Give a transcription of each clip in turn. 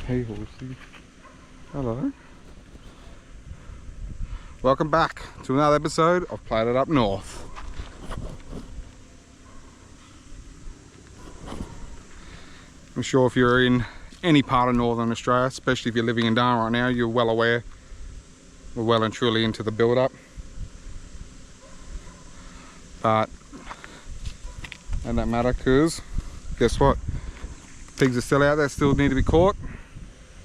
Hey horsey. Hello. Welcome back to another episode of Planet Up North. I'm sure if you're in any part of Northern Australia, especially if you're living in Darwin right now, you're well aware we're well and truly into the build-up. But doesn't that matter, because guess what? Pigs are still out there, still need to be caught,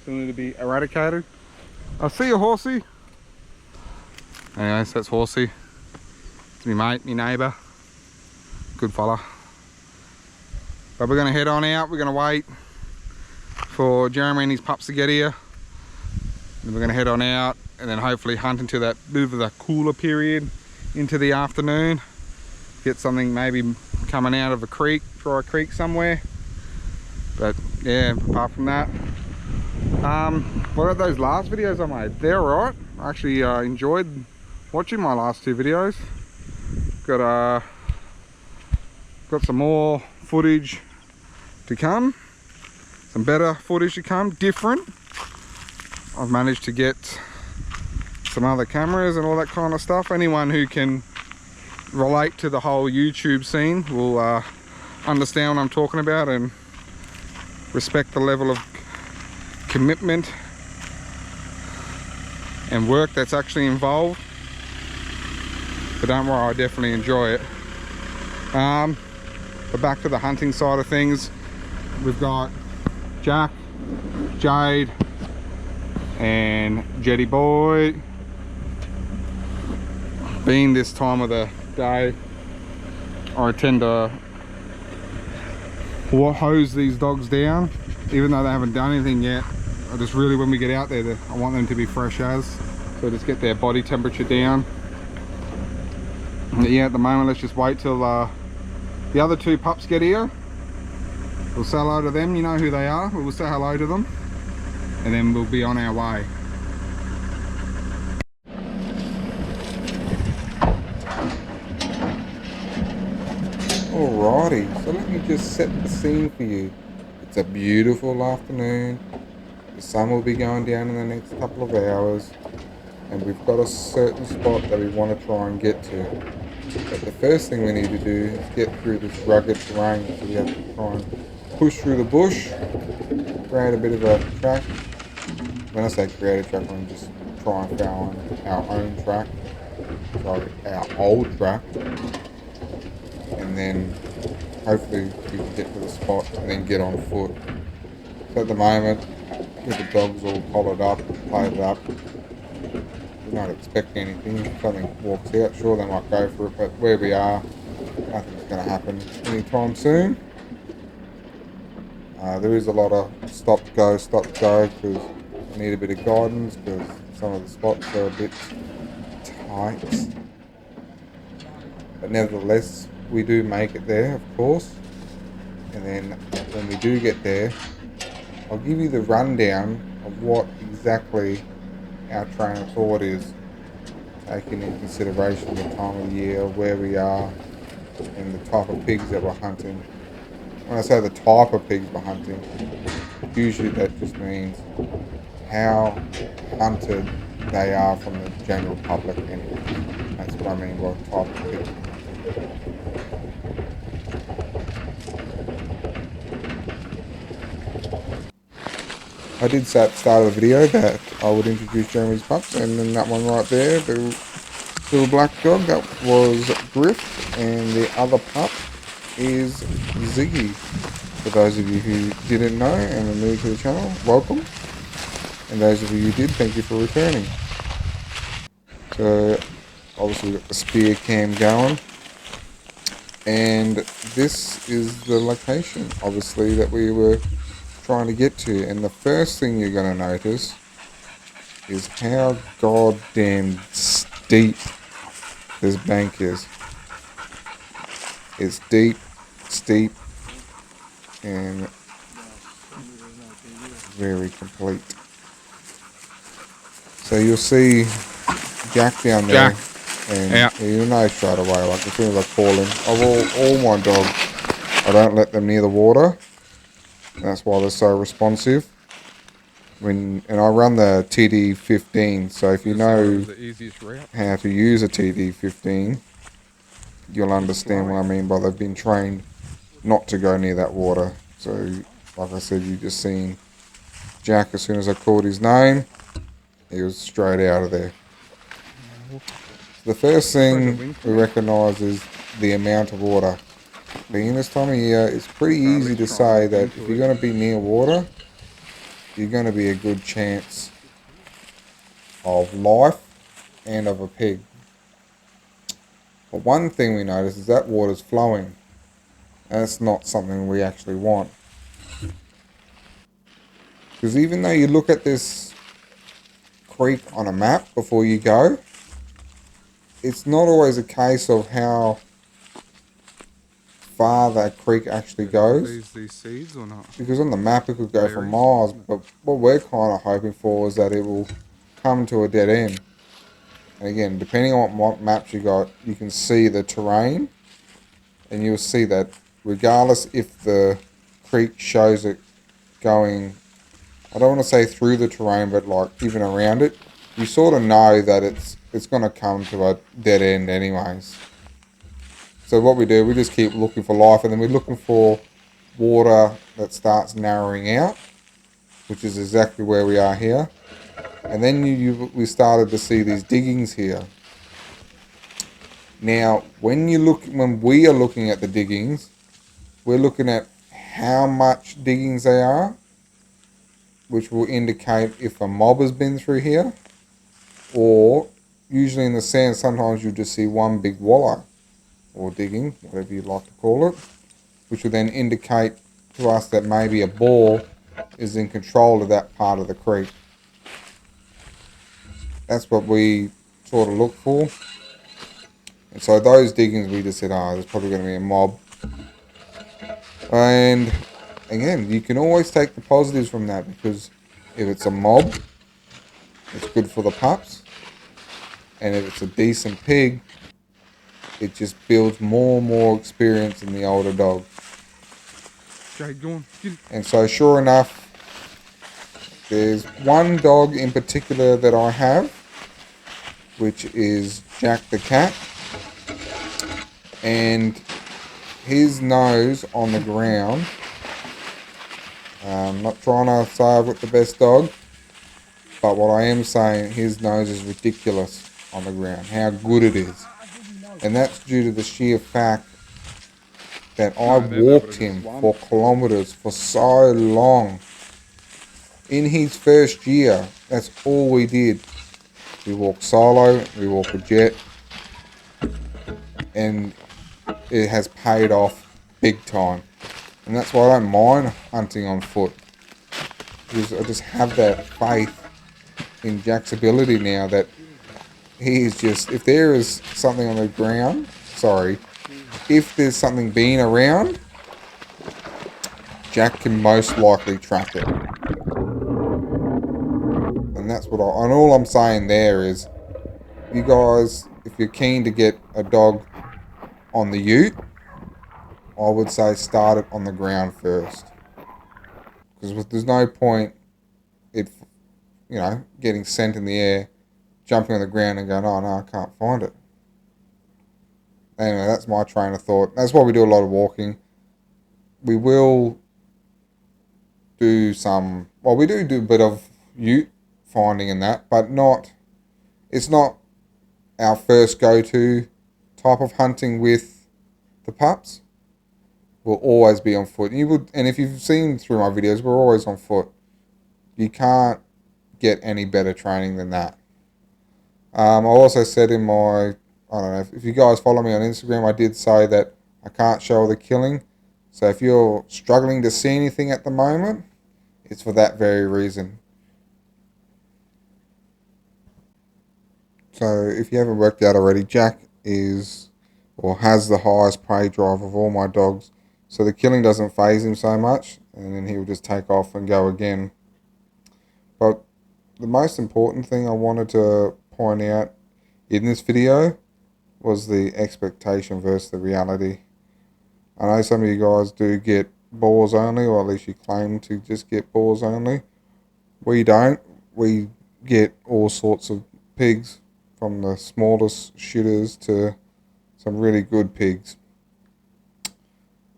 still need to be eradicated. I see you, horsey. Anyways, that's Horsey. It's me mate, me neighbour. Good fella. But we're going to head on out. We're going to wait for Jeremy and his pups to get here. And we're going to head on out and then hopefully hunt into that bit of the cooler period into the afternoon. Get something maybe coming out of a creek, dry creek somewhere. But yeah, apart from that, what about those last videos I made? They're alright. I actually enjoyed watching my last two videos. Got some more footage to come, some better footage to come, different. I've managed to get some other cameras and all that kind of stuff. Anyone who can relate to the whole YouTube scene will understand what I'm talking about and respect the level of commitment and work that's actually involved. But don't worry, I definitely enjoy it. But back to the hunting side of things, we've got Jack, Jade, and Jetty Boy. Being this time of the day, I tend to hose these dogs down, even though they haven't done anything yet. I just really, when we get out there, I want them to be fresh as, so just get their body temperature down. Yeah, at the moment, let's just wait till the other two pups get here. We'll say hello to them, you know who they are. We'll say hello to them, and then we'll be on our way. Alrighty, so let me just set the scene for you. It's a beautiful afternoon. The sun will be going down in the next couple of hours, and we've got a certain spot that we want to try and get to. But the first thing we need to do is get through this rugged terrain, so we have to try and push through the bush, create a bit of a track. When I say create a track, I'm just try and find our own track, sorry, our old track, and then hopefully we can get to the spot and then get on foot. So at the moment, with the dogs all collared up, played up, we're not expecting anything. If something walks out, sure, they might go for it, but where we are, nothing's going to happen anytime soon. There is a lot of stop go, because I need a bit of guidance, because some of the spots are a bit tight. But nevertheless, we do make it there, of course. And then when we do get there, I'll give you the rundown of what exactly our train of thought is, taking into consideration the time of the year, where we are, and the type of pigs that we're hunting. When I say the type of pigs we're hunting, usually that just means how hunted they are from the general public anyway. That's what I mean by type of pig. I did say at the start of the video that I would introduce Jeremy's pups, and then that one right there, the little black dog, that was Griff, and the other pup is Ziggy. For those of you who didn't know and are new to the channel, welcome. And those of you who did, thank you for returning. So obviously we've got the spear cam going, and this is the location obviously that we were trying to get to. And the first thing you're going to notice is how goddamn steep this bank is. It's deep, steep, and very complete. So you'll see Jack down there, Jack. and you'll know straight away, like as soon as I call him. Of all my dogs, I don't let them near the water. And that's why they're so responsive. and I run the TD15, so if you know the easiest route. how to use a TD15, you'll understand what I mean by they've been trained not to go near that water. So, like I said, you just seen Jack, as soon as I called his name, he was straight out of there. The first thing we recognise is the amount of water. Being this time of year, it's pretty easy to say that if you're going to be near water, you're going to be a good chance of life and of a pig. But one thing we notice is that water's flowing. And that's not something we actually want. Because even though you look at this creek on a map before you go, it's not always a case of how far that creek actually goes. These seeds or not? Because on the map it could go for miles, but what we're kind of hoping for is that it will come to a dead end. And again, depending on what maps you got, you can see the terrain, and you'll see that regardless if the creek shows it going, I don't want to say through the terrain, but like even around it, you sort of know that it's going to come to a dead end anyways. So what we do, we just keep looking for life, and then we're looking for water that starts narrowing out, which is exactly where we are here. And then we started to see these diggings here. Now, when we are looking at the diggings, we're looking at how much diggings they are, which will indicate if a mob has been through here, or usually in the sand, sometimes you just see one big wallow, or digging, whatever you'd like to call it, which will then indicate to us that maybe a boar is in control of that part of the creek. That's what we sort of look for. And so those diggings, we just said, there's probably going to be a mob. And again, you can always take the positives from that, because if it's a mob, it's good for the pups. And if it's a decent pig, it just builds more and more experience in the older dog. Okay, go on. And so sure enough, there's one dog in particular that I have, which is Jack the cat. And his nose on the ground, I'm not trying to say I've got the best dog, but what I am saying, his nose is ridiculous on the ground, how good it is. And that's due to the sheer fact that I walked him for kilometres for so long. In his first year, that's all we did. We walked solo, we walked with Jet, and it has paid off big time. And that's why I don't mind hunting on foot, because I just have that faith in Jack's ability now that he is just, if there is something on the ground, if there's something being around, Jack can most likely track it. And that's what and all I'm saying there is, you guys, if you're keen to get a dog on the ute, I would say start it on the ground first. Because there's no point getting sent in the air, jumping on the ground and going, oh no, I can't find it. Anyway, that's my train of thought. That's why we do a lot of walking. We will do we do a bit of ute finding and that, but it's not our first go-to type of hunting with the pups. We'll always be on foot. And if you've seen through my videos, we're always on foot. You can't get any better training than that. I also said in my, I don't know, if you guys follow me on Instagram, I did say that I can't show the killing. So if you're struggling to see anything at the moment, it's for that very reason. So if you haven't worked out already, Jack has the highest prey drive of all my dogs. So the killing doesn't faze him so much, and then he'll just take off and go again. But the most important thing I wanted to point out in this video was the expectation versus the reality. I know some of you guys do get boars only, or at least you claim to just get boars only. We don't. We get all sorts of pigs, from the smallest shitters to some really good pigs.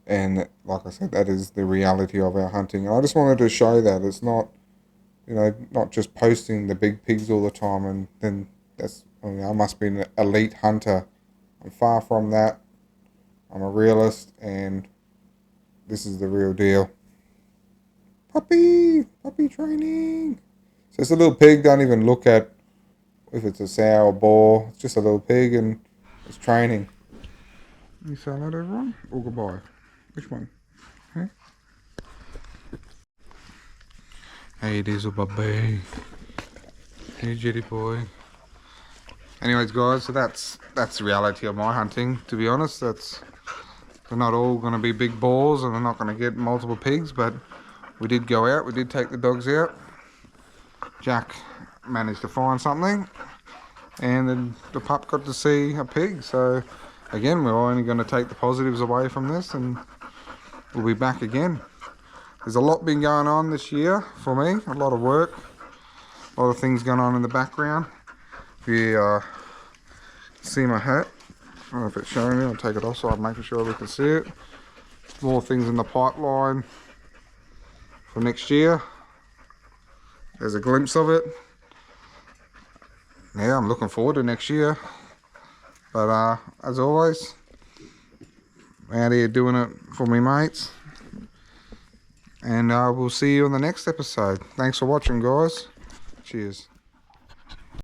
And like I said, that is the reality of our hunting. And I just wanted to show that it's not, not just posting the big pigs all the time, and then I must be an elite hunter. I'm far from that. I'm a realist, and this is the real deal. Puppy training. So it's a little pig. Don't even look at if it's a sow or boar. It's just a little pig, and it's training. You say hello to everyone? Or goodbye? Which one? Huh? Hey, Diesel Bubby. Hey, Jetty boy. Anyways, guys, so that's the reality of my hunting. To be honest, they're not all going to be big boars, and I'm not going to get multiple pigs. But we did go out. We did take the dogs out. Jack managed to find something, and then the pup got to see a pig. So again, we're only going to take the positives away from this, and we'll be back again. There's a lot been going on this year for me, a lot of work, a lot of things going on in the background. If you see my hat, I don't know if it's showing me, I'll take it off so I'm making sure we can see it. More things in the pipeline for next year. There's a glimpse of it. Yeah, I'm looking forward to next year. But as always, out here doing it for me mates. And we'll see you on the next episode. Thanks for watching, guys. Cheers.